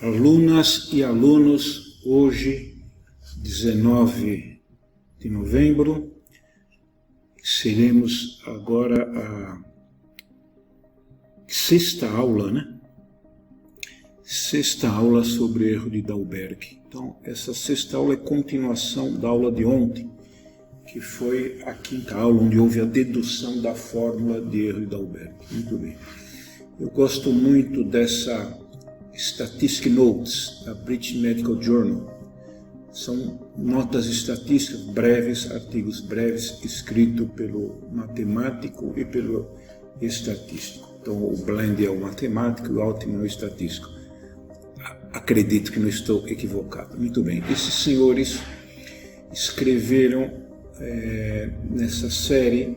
Alunas e alunos, hoje, 19 de novembro, seremos agora a sexta aula, né? Sexta aula sobre erro de Dalberg. Então, essa sexta aula é continuação da aula de ontem, que foi a quinta aula, onde houve a dedução da fórmula de erro de Dalberg. Muito bem. Eu gosto muito dessa Statistic Notes, da British Medical Journal. São notas estatísticas breves, artigos breves, escritos pelo matemático e pelo estatístico. Então, o Bland é o matemático e o Altman é o estatístico. Acredito que não estou equivocado. Muito bem. Esses senhores escreveram nessa série,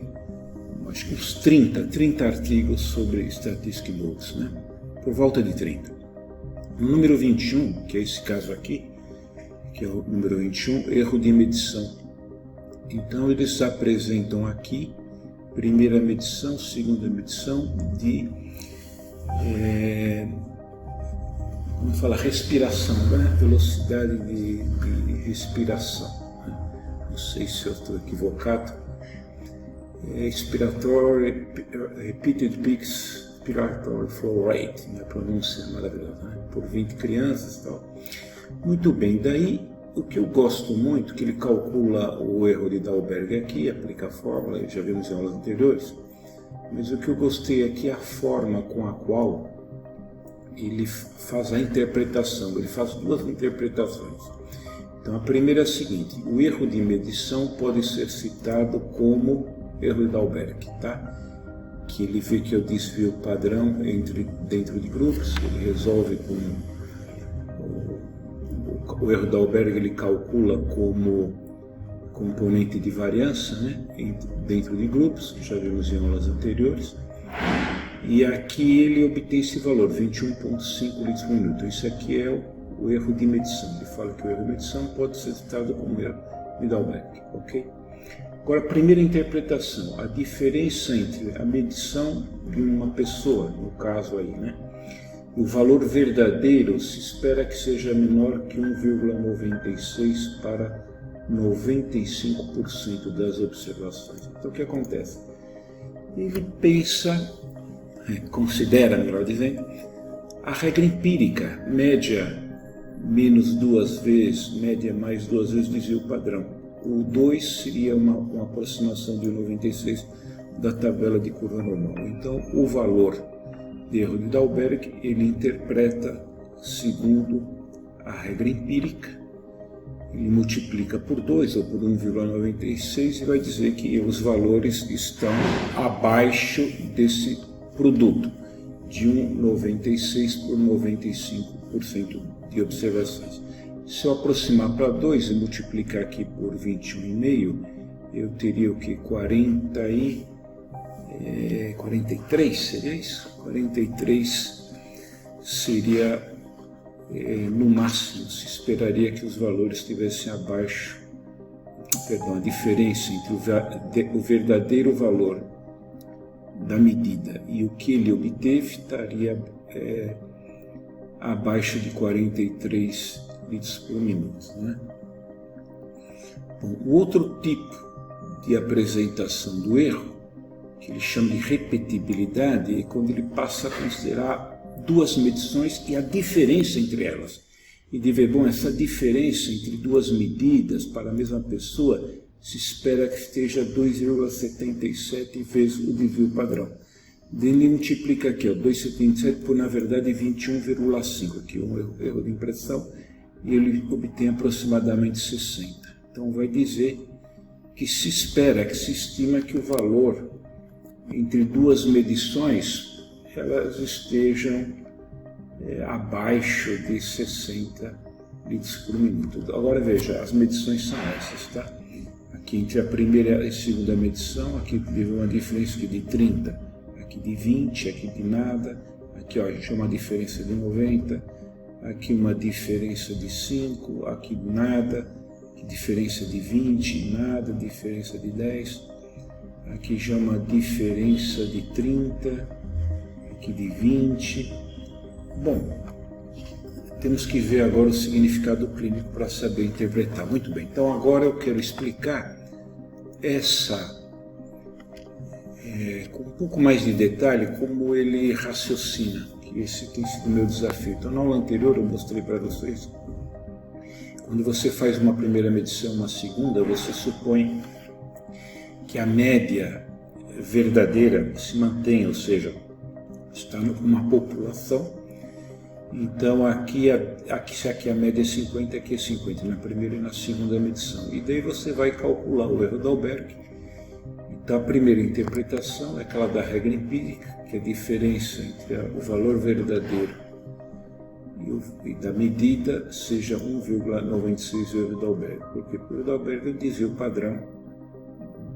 acho que uns 30 artigos sobre Statistic Notes, né? Por volta de 30. No número 21, que é esse caso aqui, que é o número 21, erro de medição. Então, eles apresentam aqui primeira medição, segunda medição de respiração, né? Velocidade de respiração. Não sei se eu estou equivocado. Expiratory, repeated peaks, Respiratory Flow Rate, minha pronúncia é maravilhosa, né? Por 20 crianças e tal. Muito bem, daí o que eu gosto muito, que ele calcula o erro de Dalberg aqui, aplica a fórmula, já vimos em aulas anteriores, mas o que eu gostei aqui é a forma com a qual ele faz a interpretação, ele faz duas interpretações. Então a primeira é a seguinte: o erro de medição pode ser citado como erro de Dalberg, tá? Que ele vê que é o desvio padrão dentro de grupos, ele resolve com o erro de Dalberg, ele calcula como componente de variância, né, dentro de grupos, já vimos em aulas anteriores, e aqui ele obtém esse valor, 21,5 litros por minuto. Isso aqui é o erro de medição. Ele fala que o erro de medição pode ser citado como erro de Dalberg, ok? Agora, a primeira interpretação, a diferença entre a medição de uma pessoa, no caso aí, né? O valor verdadeiro se espera que seja menor que 1,96 para 95% das observações. Então, o que acontece? Ele pensa, considera, melhor dizendo, a regra empírica, média menos 2 vezes, média mais 2 vezes desvio padrão. O 2 seria uma aproximação de 96 da tabela de curva normal. Então, o valor de erro de Dalberg, ele interpreta segundo a regra empírica, ele multiplica por 2 ou por 1,96 e vai dizer que os valores estão abaixo desse produto, de 1,96 por 95% de observações. Se eu aproximar para 2 e multiplicar aqui por 21,5, eu teria o que? 43, seria isso? 43 seria, no máximo, se esperaria que os valores estivessem abaixo, a diferença entre o verdadeiro valor da medida e o que ele obteve estaria abaixo de 43 litros por minuto, né? Bom, o outro tipo de apresentação do erro, que ele chama de repetibilidade, é quando ele passa a considerar duas medições e a diferença entre elas. E de ver, bom, essa diferença entre duas medidas para a mesma pessoa se espera que esteja 2,77 vezes o desvio padrão. Ele multiplica aqui, 2,77 por, na verdade, 21,5, aqui um erro de impressão, e ele obtém aproximadamente 60. Então vai dizer que se espera, que se estima que o valor entre duas medições elas estejam abaixo de 60 litros por minuto. Agora veja, as medições são essas, tá? Aqui entre a primeira e a segunda medição, aqui teve uma diferença de 30, aqui de 20, aqui de nada, aqui a gente chama uma diferença de 90, aqui uma diferença de 5, aqui de nada, aqui diferença de 20, nada, diferença de 10, aqui já uma diferença de 30, aqui de 20. Bom, temos que ver agora o significado clínico para saber interpretar. Muito bem, então agora eu quero explicar com um pouco mais de detalhe como ele raciocina, que esse tem sido o meu desafio. Então na aula anterior eu mostrei para vocês, quando você faz uma primeira medição, uma segunda, você supõe que a média verdadeira se mantém, ou seja, está numa população. Então se aqui a média é 50, aqui é 50, na primeira e na segunda medição. E daí você vai calcular o erro da Dalberg. Então a primeira interpretação é aquela da regra empírica, que é a diferença entre o valor verdadeiro e da medida seja 1,96 o erro da Dalberg. Porque o erro da Dalberg é o desvio padrão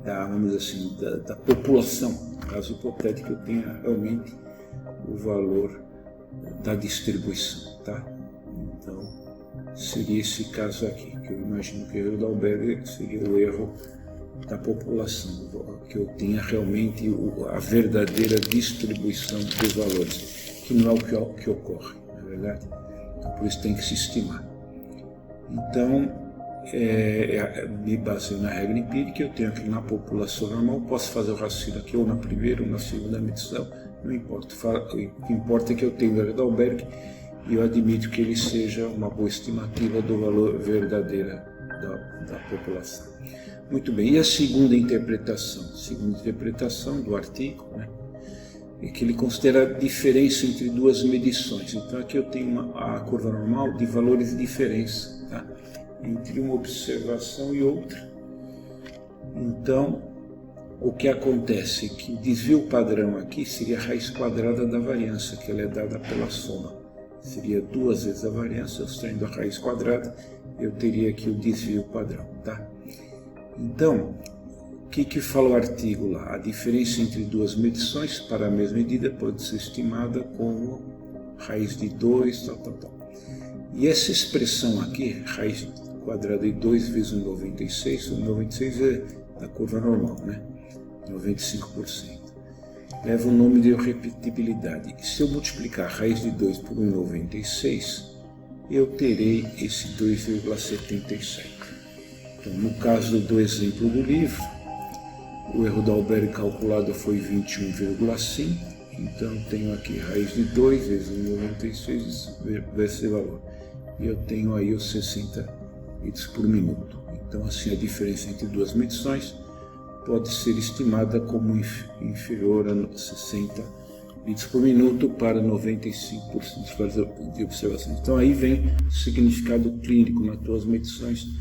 vamos dizer assim, da população. No caso hipotético, eu tenha realmente o valor da distribuição, tá? Então, seria esse caso aqui, que eu imagino que o erro da Dalberg seria o erro da população, que eu tenha realmente a verdadeira distribuição dos valores, que não é o que ocorre, não é verdade? Então, por isso tem que se estimar. Então, me baseio na regra empírica, eu tenho aqui na população normal, posso fazer o raciocínio aqui ou na primeira ou na segunda medição, não importa. O que importa é que eu tenho o erro da Dalberg e eu admito que ele seja uma boa estimativa do valor verdadeiro da população. Muito bem, e a segunda interpretação? A segunda interpretação do artigo, né, é que ele considera a diferença entre duas medições. Então aqui eu tenho a curva normal de valores de diferença, tá, entre uma observação e outra. Então, o que acontece é que o desvio padrão aqui seria a raiz quadrada da variância, que ela é dada pela soma. Seria 2 vezes a variância, eu extraindo a raiz quadrada, eu teria aqui o desvio padrão, tá? Então, o que fala o artigo lá? A diferença entre duas medições para a mesma medida pode ser estimada como raiz de 2, tal. E essa expressão aqui, raiz quadrada de 2 vezes 1,96, o 96 é da curva normal, né? 95%. Leva o nome de repetibilidade. E se eu multiplicar a raiz de 2 por 1,96, eu terei esse 2,77. Então, no caso do exemplo do livro, o erro da Dalberg calculado foi 21,5. Então, eu tenho aqui raiz de 2 vezes 1,96 vezes esse valor. E eu tenho aí os 60 bits por minuto. Então, assim, a diferença entre duas medições pode ser estimada como inferior a 60 bits por minuto para 95% de observações. Então, aí vem o significado clínico nas tuas medições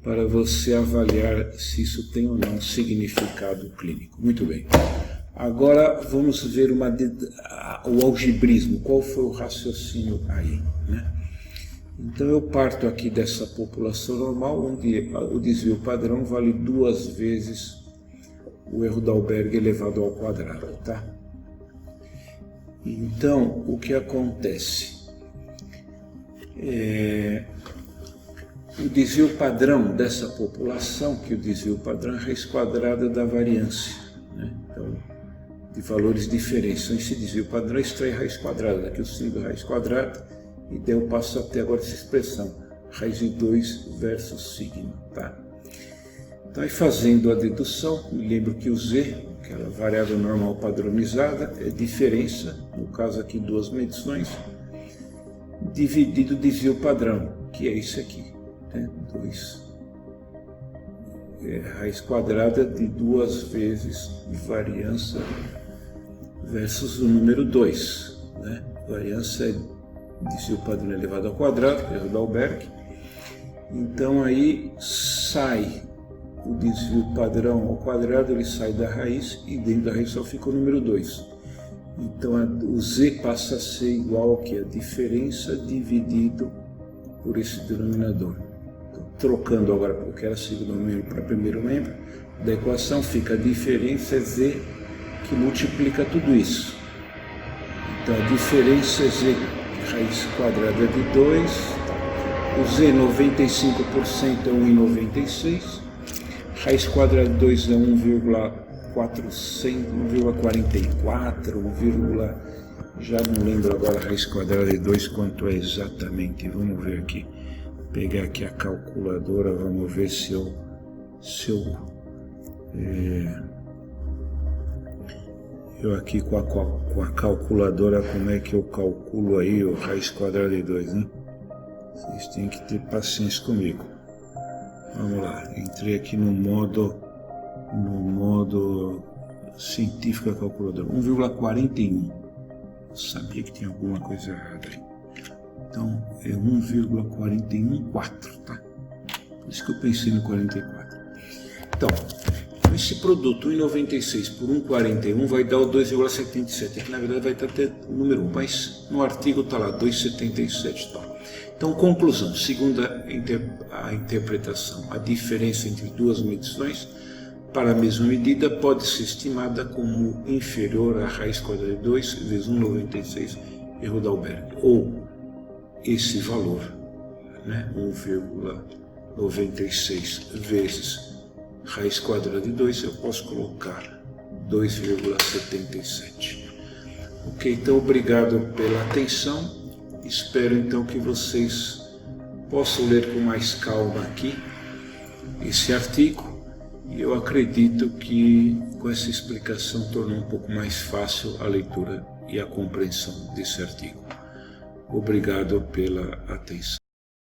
para você avaliar se isso tem ou não significado clínico. Muito bem. Agora vamos ver o algebrismo. Qual foi o raciocínio aí, né? Então eu parto aqui dessa população normal, onde o desvio padrão vale 2 vezes o erro da Dalberg elevado ao quadrado, tá? Então, o que acontece? O desvio padrão dessa população, que o desvio padrão é a raiz quadrada da variância, né? Então, de valores diferentes. Então, esse desvio padrão extrai a raiz quadrada, daqui eu sigo a raiz quadrada, e daí eu passo até agora essa expressão, raiz de 2 versus sigma, tá? Então, aí fazendo a dedução, me lembro que o z, aquela variável normal padronizada, é diferença, no caso aqui 2 medições, dividido o desvio padrão, que é isso aqui, né? 2 raiz quadrada de 2 vezes variância versus o número 2, né? Variância é desvio padrão elevado ao quadrado, que é o da Dalberg. Então aí sai o desvio padrão ao quadrado, ele sai da raiz e dentro da raiz só fica o número 2. Então o z passa a ser igual ao que? A diferença dividido por esse denominador. Então, trocando agora porque era segundo membro para primeiro membro da equação, fica a diferença é z que multiplica tudo isso. Então a diferença é z raiz quadrada de 2, o z 95% é 1,96, raiz quadrada de 2 é 1,44, Já não lembro agora a raiz quadrada de 2 quanto é exatamente. Vamos ver aqui. Pegar aqui a calculadora, vamos ver se eu aqui com a calculadora, como é que eu calculo aí a raiz quadrada de 2, né? Vocês têm que ter paciência comigo. Vamos lá, entrei aqui no modo científico da calculadora. 1,41. Eu sabia que tinha alguma coisa errada aí. Então é 1,414, tá? Por isso que eu pensei no 44. Então, esse produto 1,96 por 1,41 vai dar o 2,77. Aqui na verdade vai estar até o número 1, mas no artigo está lá 2,77. Tá? Então, conclusão, segundo a interpretação, a diferença entre duas medições para a mesma medida pode ser estimada como inferior à raiz quadrada de 2 vezes 1,96 erro de Alberg. Ou esse valor, né, 1,96 vezes raiz quadrada de 2, eu posso colocar 2,77. Ok, então obrigado pela atenção. Espero então que vocês possam ler com mais calma aqui esse artigo. E eu acredito que com essa explicação tornou um pouco mais fácil a leitura e a compreensão desse artigo. Obrigado pela atenção.